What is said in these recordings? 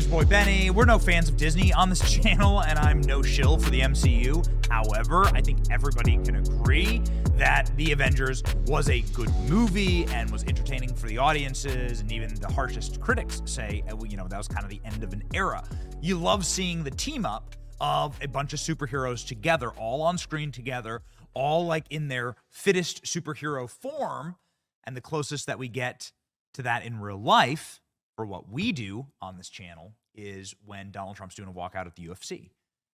guys, boy Benny. We're no fans of Disney on this channel, and I'm no shill for the MCU. However, I think everybody can agree that The Avengers was a good movie and was entertaining for the audiences, and even the harshest critics say, that was kind of the end of an era. You love seeing the team up of a bunch of superheroes together, all on screen together, all like in their fittest superhero form, and the closest that we get to that in real life for what we do on this channel is when Donald Trump's doing a walkout at the UFC.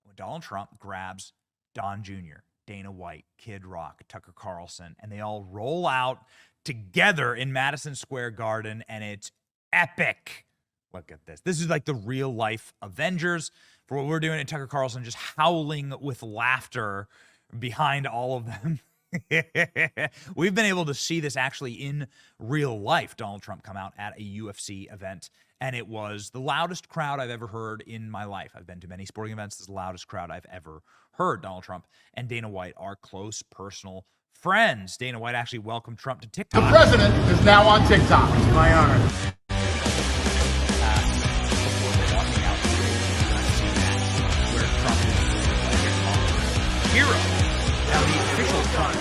When Donald Trump grabs Don Jr., Dana White, Kid Rock, Tucker Carlson, and they all roll out together in Madison Square Garden, and it's epic. Look at this. This is like the real life Avengers. For what we're doing at Tucker Carlson, just howling with laughter behind all of them. We've been able to see this actually in real life. Donald Trump come out at a UFC event, and it was the loudest crowd I've ever heard in my life. I've been to many sporting events. This is the loudest crowd I've ever heard. Donald Trump and Dana White are close personal friends. Dana White actually welcomed Trump to TikTok. The president is now on TikTok. It's my honor. Before they're walking out, see that where Trump is like a hero. Now, the official Trump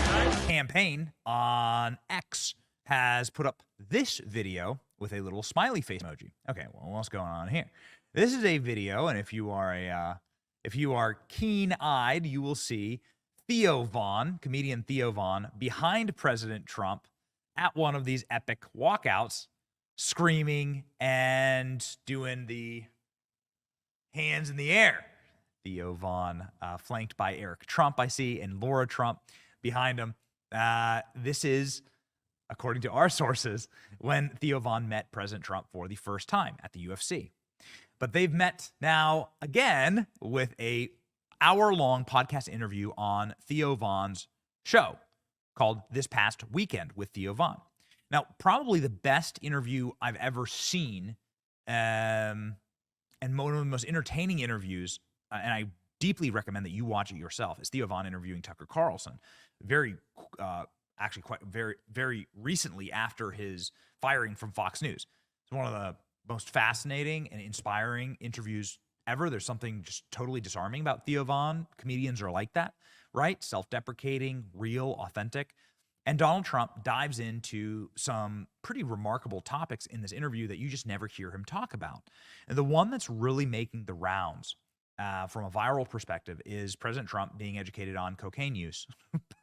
campaign on X has put up this video with a little smiley face emoji. Okay, well, what's going on here? This is a video, and if you are keen-eyed, you will see Theo Von, comedian Theo Von, behind President Trump at one of these epic walkouts, screaming and doing the hands in the air. Theo Von, flanked by Eric Trump, I see, and Laura Trump behind him. This is, according to our sources, when Theo Von met President Trump for the first time at the UFC. But they've met now again with a hour-long podcast interview on Theo Von's show called This Past Weekend with Theo Von. Now, probably the best interview I've ever seen, and one of the most entertaining interviews, and I deeply recommend that you watch it yourself, is Theo Von interviewing Tucker Carlson. Very recently after his firing from Fox News. It's one of the most fascinating and inspiring interviews ever. There's something just totally disarming about Theo Von. Comedians are like that, right? Self-deprecating, real, authentic. And Donald Trump dives into some pretty remarkable topics in this interview that you just never hear him talk about. And the one that's really making the rounds from a viral perspective is President Trump being educated on cocaine use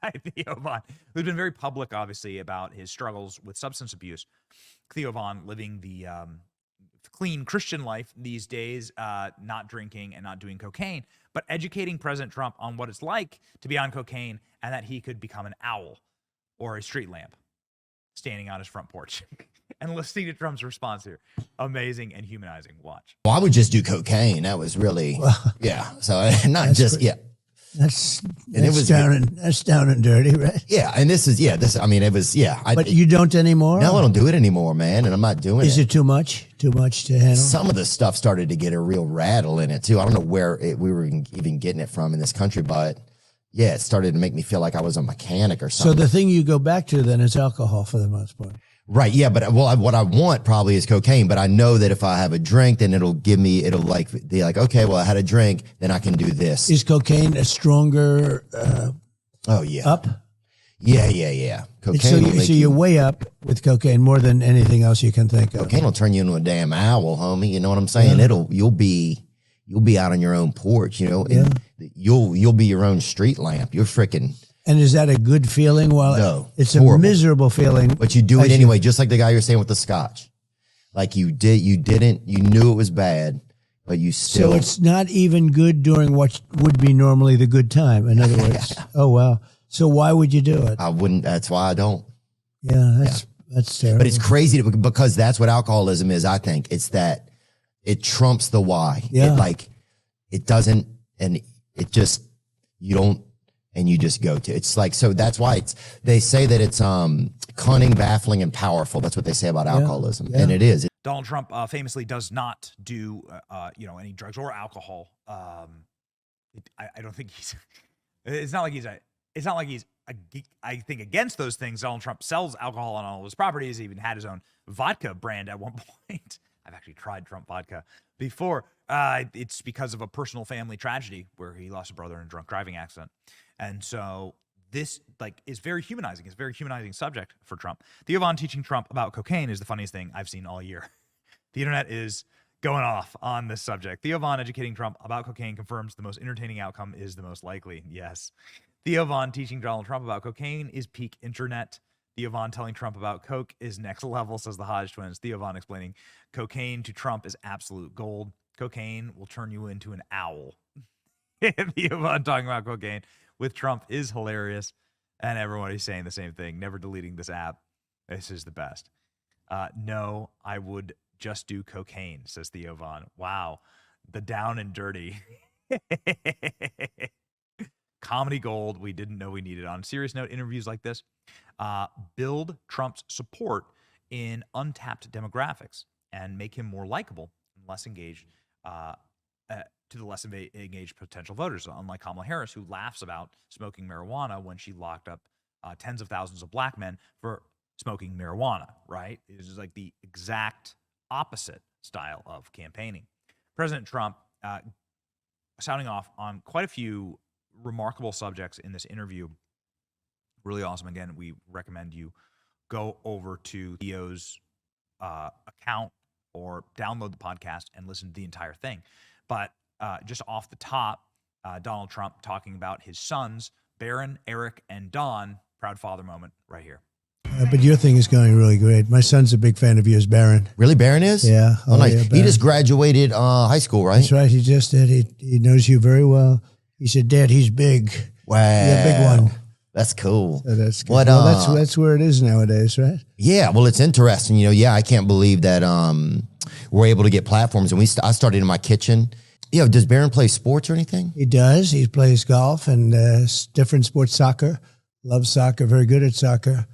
by Theo Von, who's been very public, obviously, about his struggles with substance abuse. Theo Von living the clean Christian life these days, not drinking and not doing cocaine, but educating President Trump on what it's like to be on cocaine and that he could become an owl or a street lamp standing on his front porch. And listening to Trump's response here, amazing and humanizing. Watch. Well, I would just do cocaine. That was really, yeah. So not just, yeah. That's down and dirty, right? Yeah. And this is, I mean, it was, yeah. But you don't anymore? No, I don't do it anymore, man. And I'm not doing it. Is it too much? Too much to handle? Some of the stuff started to get a real rattle in it too. I don't know where we were even getting it from in this country, but yeah, it started to make me feel like I was a mechanic or something. So the thing you go back to then is alcohol for the most part. Right. Yeah. But what I want probably is cocaine, but I know that if I have a drink, then it'll like be like, okay, well, I had a drink, then I can do this. Is cocaine a stronger, oh yeah. Up? Yeah. Cocaine. So you're way up with cocaine more than anything else you can think of. Cocaine will turn you into a damn owl, homie. You know what I'm saying? Yeah. You'll be out on your own porch, you know, and you'll be your own street lamp. You're freaking. And is that a good feeling? Well, no, it's a miserable feeling. But you do it anyway, just like the guy you're saying with the scotch. Like you knew it was bad, but you still. So it's not even good during what would be normally the good time. In other words, oh, wow. So why would you do it? I wouldn't. That's why I don't. Yeah, that's terrible. But it's crazy because that's what alcoholism is, I think. It's that it trumps the why. Yeah. It doesn't, and it just, you don't. And you just go to it's like, so that's why they say that it's cunning, baffling, and powerful. That's what they say about alcoholism. And it is. Donald Trump famously does not do any drugs or alcohol. I don't think it's not like he's I think against those things. Donald Trump sells alcohol on all of his properties. He even had his own vodka brand at one point. I've actually tried Trump vodka before. It's because of a personal family tragedy where he lost a brother in a drunk driving accident. And so this is very humanizing. It's a very humanizing subject for Trump. Theo Von teaching Trump about cocaine is the funniest thing I've seen all year. The internet is going off on this subject. Theo Von educating Trump about cocaine confirms the most entertaining outcome is the most likely. Yes. Theo Von teaching Donald Trump about cocaine is peak internet. Theo Von telling Trump about coke is next level, says the Hodge twins. Theo Von explaining cocaine to Trump is absolute gold. Cocaine will turn you into an owl. Theo Von talking about cocaine with Trump is hilarious. And everybody's saying the same thing. Never deleting this app. This is the best. No, I would just do cocaine, says Theo Von. Wow. The down and dirty. Comedy gold we didn't know we needed. On a serious note, interviews like this build Trump's support in untapped demographics and make him more likable and less engaged to the less engaged potential voters, unlike Kamala Harris, who laughs about smoking marijuana when she locked up tens of thousands of black men for smoking marijuana, right? It is like the exact opposite style of campaigning. President Trump sounding off on quite a few remarkable subjects in this interview. Really awesome. Again, we recommend you go over to Theo's account or download the podcast and listen to the entire thing. But just off the top, Donald Trump talking about his sons, Barron, Eric, and Don. Proud father moment right here. But your thing is going really great. My son's a big fan of yours, Barron. Really, Barron is? Yeah. Oh, nice. Yeah, he just graduated high school, right? That's right. He just did. He knows you very well. He said, Dad, he's big. Wow. Yeah, big one. That's cool. So that's good. What, well, that's where it is nowadays, right? Yeah. Well, it's interesting. I can't believe that we're able to get platforms. And I started in my kitchen. Does Barron play sports or anything? He does. He plays golf and different sports, soccer. Loves soccer. Very good at soccer.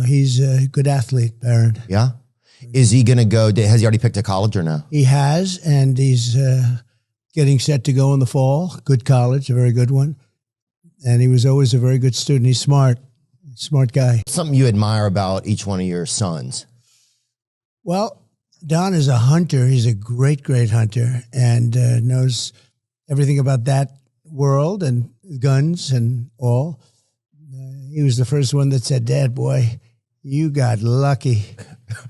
He's a good athlete, Barron. Yeah. Is he going to go? Has he already picked a college or no? He has, and he's getting set to go in the fall. Good college, a very good one. And he was always a very good student. He's smart guy. Something you admire about each one of your sons? Well, Don is a hunter. He's a great, great hunter and knows everything about that world and guns and all. He was the first one that said, Dad, boy, you got lucky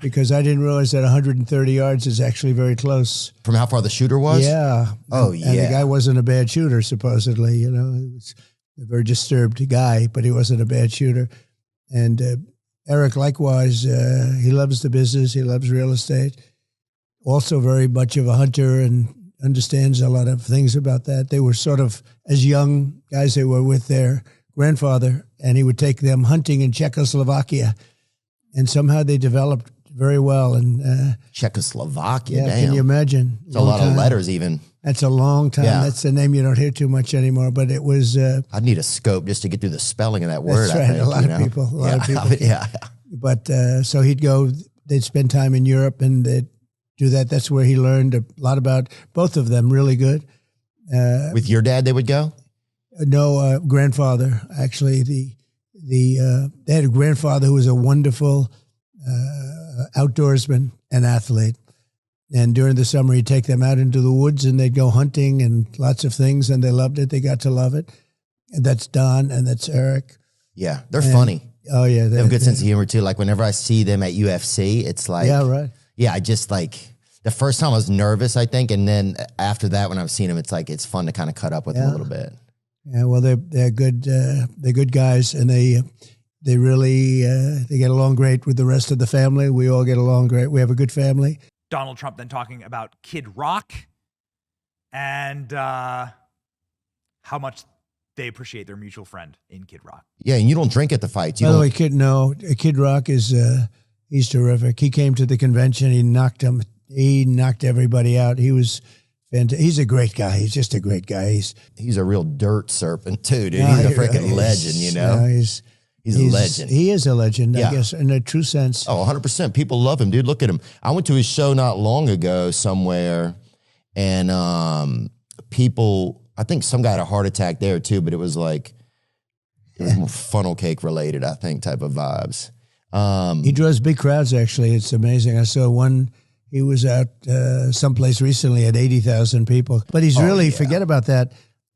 because I didn't realize that 130 yards is actually very close. From how far the shooter was? Yeah. Oh, And the guy wasn't a bad shooter, supposedly. He was a very disturbed guy, but he wasn't a bad shooter. And Eric, likewise, he loves the business. He loves real estate. Also very much of a hunter and understands a lot of things about that. They were sort of, as young guys, they were with their grandfather, and he would take them hunting in Czechoslovakia. And somehow they developed very well. And Czechoslovakia, yeah, damn. Can you imagine? It's a lot of letters even. That's a long time. Yeah. That's a name you don't hear too much anymore, but it was... I'd need a scope just to get through the spelling of that word. That's right. A lot of people. Yeah. But so he'd go, they'd spend time in Europe and they'd do that. That's where he learned a lot about both of them, really good. With your dad, they would go? No, grandfather. Actually, they had a grandfather who was a wonderful outdoorsman and athlete. And during the summer, he'd take them out into the woods and they'd go hunting and lots of things, and they loved it. They got to love it. And that's Don and that's Eric. Yeah, they're funny. Oh, yeah. They have a good sense of humor, too. Like, whenever I see them at UFC, it's like... Yeah, right. Yeah, I just, the first time I was nervous, I think, and then after that, when I've seen them, it's like, it's fun to kind of cut up with them a little bit. Yeah, well, they're good. They're good guys, and they really they get along great with the rest of the family. We all get along great. We have a good family. Donald Trump then talking about Kid Rock and how much they appreciate their mutual friend in Kid Rock. Yeah, and you don't drink at the fights. By the way, Kid Rock is he's terrific. He came to the convention. He knocked everybody out. He was fantastic. He's a great guy. He's just a great guy. He's a real dirt serpent too, dude. He's a freaking legend, you know. He's a legend. He is a legend, I guess, in a true sense. Oh, 100%. People love him, dude. Look at him. I went to his show not long ago somewhere, and people, I think some guy had a heart attack there too, but it was more funnel cake related, I think, type of vibes. He draws big crowds, actually. It's amazing. I saw one He was out someplace recently at 80,000 people. But he's really, forget about that.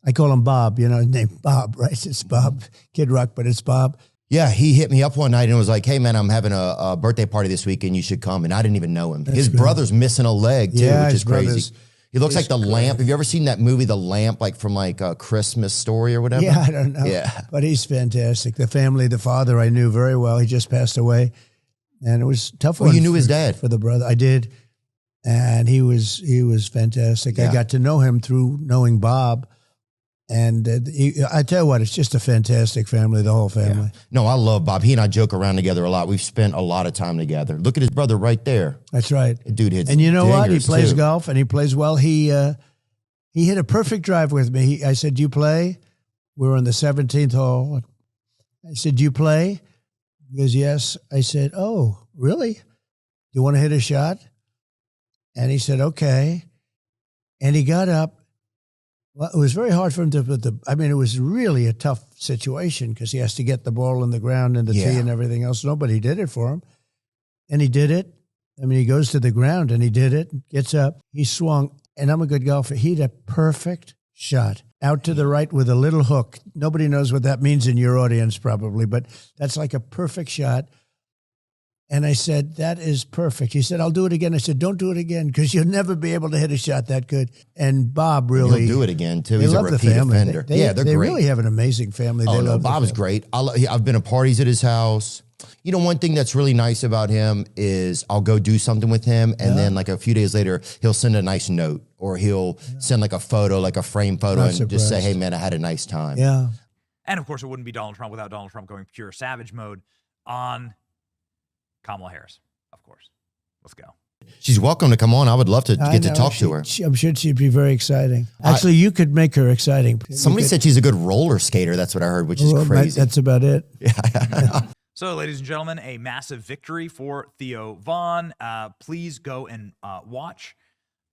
I call him Bob, his name Bob, right? It's Bob, Kid Rock, but it's Bob. Yeah, he hit me up one night and was like, hey, man, I'm having a birthday party this weekend. You should come. And I didn't even know him. His brother's missing a leg, too, which is crazy. He looks like the lamp. Have you ever seen that movie, The Lamp, like from like a Christmas Story or whatever? Yeah, I don't know. Yeah. But he's fantastic. The family, the father I knew very well. He just passed away. And it was tough. You knew his dad? For the brother. I did. And he was fantastic. Yeah. I got to know him through knowing Bob. And I tell you what, it's just a fantastic family, the whole family. Yeah. No, I love Bob. He and I joke around together a lot. We've spent a lot of time together. Look at his brother right there. That's right. The dude hits And you know what? He plays too. golf, and he plays well. He hit a perfect drive with me. I said, do you play? We were on the 17th hole. I said, do you play? He goes, yes. I said, oh, really? Do you want to hit a shot? And he said, okay. And he got up. Well, it was very hard for him to put it was really a tough situation because he has to get the ball in the ground and the tee and everything else. Nobody did it for him. And he did it. I mean, he goes to the ground and he did it, gets up, he swung, and I'm a good golfer. He had a perfect shot out to the right with a little hook. Nobody knows what that means in your audience probably, but that's like a perfect shot. And I said, that is perfect. He said, I'll do it again. I said, don't do it again because you'll never be able to hit a shot that good. And Bob really. He'll do it again, too. They He's a love the repeat family. offender. They're great. They really have an amazing family. Oh, they no, love Bob's great. I've been to parties at his house. One thing that's really nice about him is I'll go do something with him, and then like a few days later, he'll send a nice note, or he'll send like a photo, like a frame photo, and just say, hey, man, I had a nice time. Yeah. And, of course, it wouldn't be Donald Trump without Donald Trump going pure savage mode on Kamala Harris, of course. Let's go. She's welcome to come on. I would love to get to talk to her. I'm sure she'd be very exciting. Actually, you could make her exciting. Somebody said she's a good roller skater. That's what I heard, which is crazy. That's about it. Yeah. So, ladies and gentlemen, a massive victory for Theo Von. Please go and watch.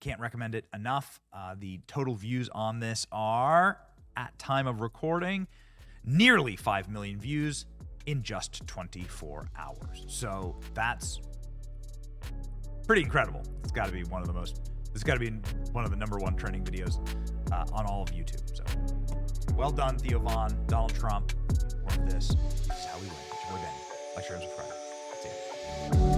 Can't recommend it enough. The total views on this are, at time of recording, nearly 5 million views in just 24 hours. So that's pretty incredible. It's got to be one of the #1 trending videos on all of YouTube. So well done, Theo Von, Donald Trump. More of this. This is how we win. It's your boy Ben. Like, share, and subscribe. See ya.